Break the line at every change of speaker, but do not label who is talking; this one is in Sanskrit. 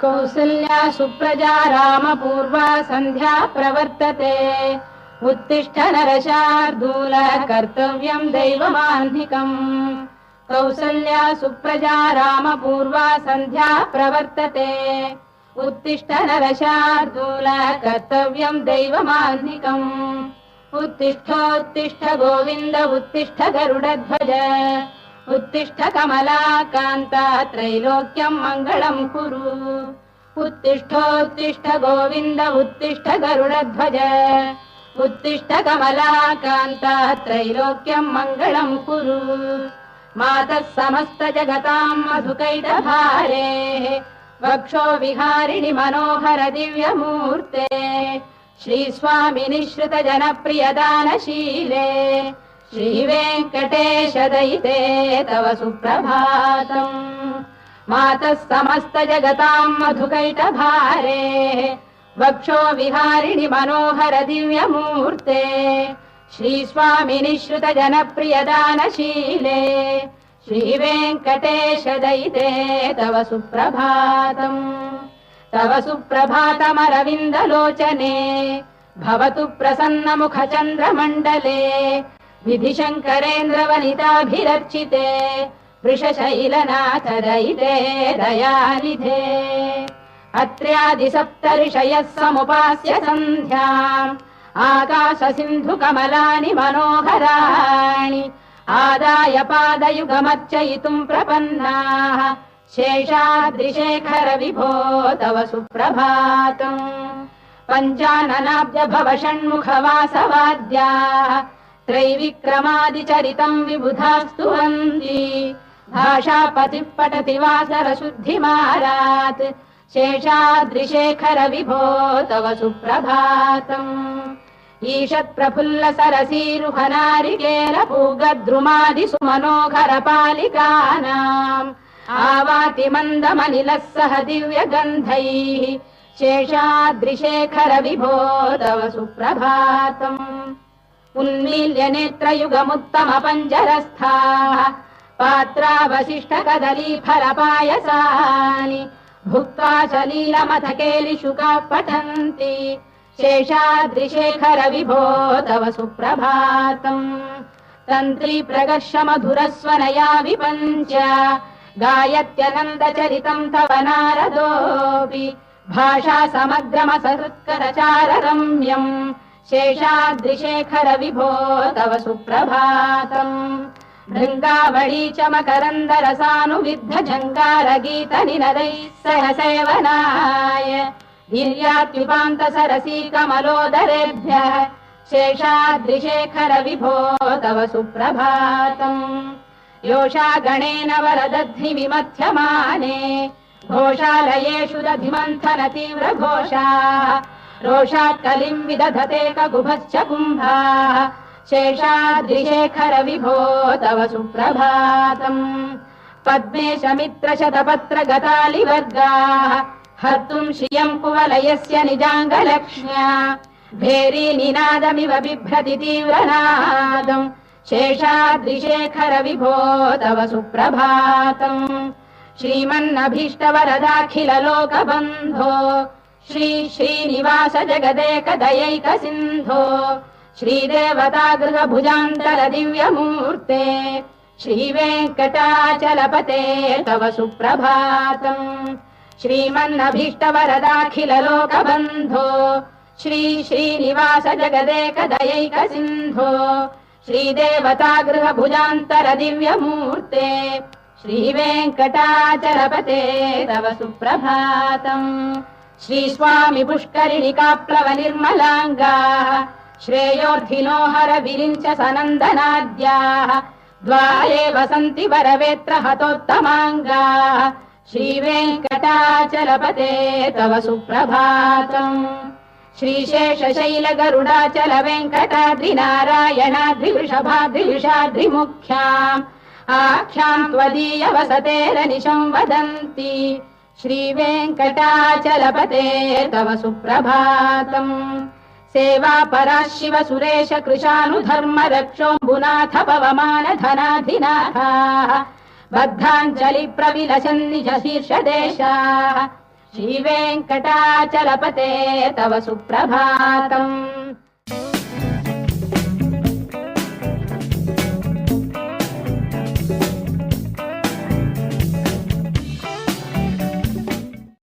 कौसल्या सुप्रजा रामपूर्वा सन्ध्या प्रवर्तते। उत्तिष्ठ नरशार्दूल कर्तव्यं दैवमाह्निकम्। कौसल्या सुप्रजा रामपूर्वा सन्ध्या प्रवर्तते। उत्तिष्ठ नरशार्दूल कर्तव्यं दैवमाह्निकम्। उत्तिष्ठोत्तिष्ठ गोविन्द उत्तिष्ठ गरुडध्वज। उत्तिष्ठ कमलाकान्ता त्रैलोक्यं मङ्गलं कुरु। उत्तिष्ठोत्तिष्ठ गोविन्द उत्तिष्ठ गरुडध्वज। उत्तिष्ठ कमलाकान्ता त्रैलोक्यं मङ्गलं कुरु। मातः समस्त जगतां मधुकैटभारेः वक्षो विहारिणि मनोहर दिव्यमूर्ते। श्रीस्वामिनि श्रुत जनप्रियदानशीले श्रीवेङ्कटेश दयिते तव सुप्रभातम्। मातः समस्त जगतां मधुकैटभारेः वक्षो विहारिणि मनोहर दिव्यमूर्ते। श्रीस्वामिनि श्रुत जनप्रियदानशीले श्रीवेङ्कटेश दयिते तव सुप्रभातम्। तव सुप्रभातमरविन्दलोचने भवतु प्रसन्नमुखचन्द्रमण्डले। विधिशङ्करेन्द्रवनिताभिरर्चिते वृषशैलनाथ दयिते दयानिधे। अत्र्यादिसप्तऋषयः समुपास्य सन्ध्याम् आकाशसिन्धुकमलानि मनोहराणि आदाय पादयुगमर्चयितुम् प्रपन्नाः। शेषाद्रिशेखर विभो तव सुप्रभातम्। पञ्चाननाब्ज भव षण्मुखवासवाद्याः त्रैविक्रमादिचरितम् विबुधास्तु वन्ति। भाषापतिः पठति वासरशुद्धिमारात् शेषाद्रिशेखर विभो तव सुप्रभातम्। ईषत्प्रफुल्ल सरसीरुहनारिकेल पूगद्रुमादिसुमनोहर पालिकानाम् आवाति मन्दमनिलः सह दिव्यगन्धैः शेषाद्रिशेखर विभो तव सुप्रभातम्। उन्मील्य नेत्रयुगमुत्तम पञ्जरस्थाः पात्रावशिष्ट कदलीफलपायसानि भुक्त्वा सलीलमथ केलिशुकाः पठन्ति शेषाद्रिशेखर विभो तव सुप्रभातम्। तन्त्री प्रगर्ष मधुरस्वनया विपञ्च गायत्यनन्दचरितम् तव नारदोऽपि भाषा समग्रमसहृत्करचार रम्यम् शेषाद्रिशेखर विभो तव सुप्रभातम्। भृङ्गावळी च मकरन्दरसानुविद्ध झङ्कारगीतनिनदैः सह सेवनाय वीर्यात्युपान्त सरसी कमलोदरेभ्यः शेषाद्रिशेखर विभो तव सुप्रभातम्। योषा गणेन वरदध्नि विमथ्यमाने घोषालयेषु दधिमन्थन तीव्र घोषाः रोषात् कलिम् विदधते ककुभश्च कुम्भाः शेषाद्रिशेखर विभो तव सुप्रभातम्। पद्मेश मित्र शतपत्र गतालिवर्गाः हर्तुम् श्रियम् कुवलयस्य निजाङ्गलक्ष्म्या भेरी निनादमिव बिभ्रति तीव्रनादम् शेषाद्रिशेखर विभो तव सुप्रभातम्। श्रीमन्नभीष्टवरदाखिल लोकबन्धो श्री श्रीनिवास जगदेक दयैक सिन्धो श्रीदेवतागृह भुजान्तर दिव्यमूर्ते श्रीवेङ्कटाचलपते तव सुप्रभातम्। श्रीमन्नभीष्टवरदाखिल लोकबन्धो श्री श्रीनिवास जगदेक दयैक सिन्धो श्रीदेवतागृह भुजान्तर दिव्यमूर्ते श्रीवेङ्कटाचलपते तव सुप्रभातम्। श्रीस्वामि पुष्करिणिकाप्लव निर्मलाङ्गाः श्रेयोर्धिनो हर विरिञ्च सनन्दनाद्याः द्वारे वसन्ति वरवेत्र हतोत्तमाङ्गाः श्रीवेङ्कटाचलपते तव सुप्रभातम्। श्रीशेषशैल गरुडाचल वेङ्कटाद्रिनारायणाद्रिवृषभाद्रिविषाद्रिमुख्याम् आख्याम् त्वदीय वसतेरनिशं वदन्ति श्रीवेङ्कटाचलपते तव सुप्रभातम्। सेवा परा शिव सुरेश कृशानुधर्म रक्षोऽम्बुनाथ पवमान धनाधिनाथाः बद्धाञ्जलि प्रविलसन् निज शीर्षदेशाः श्रीवेङ्कटाचलपते तव सुप्रभातम्।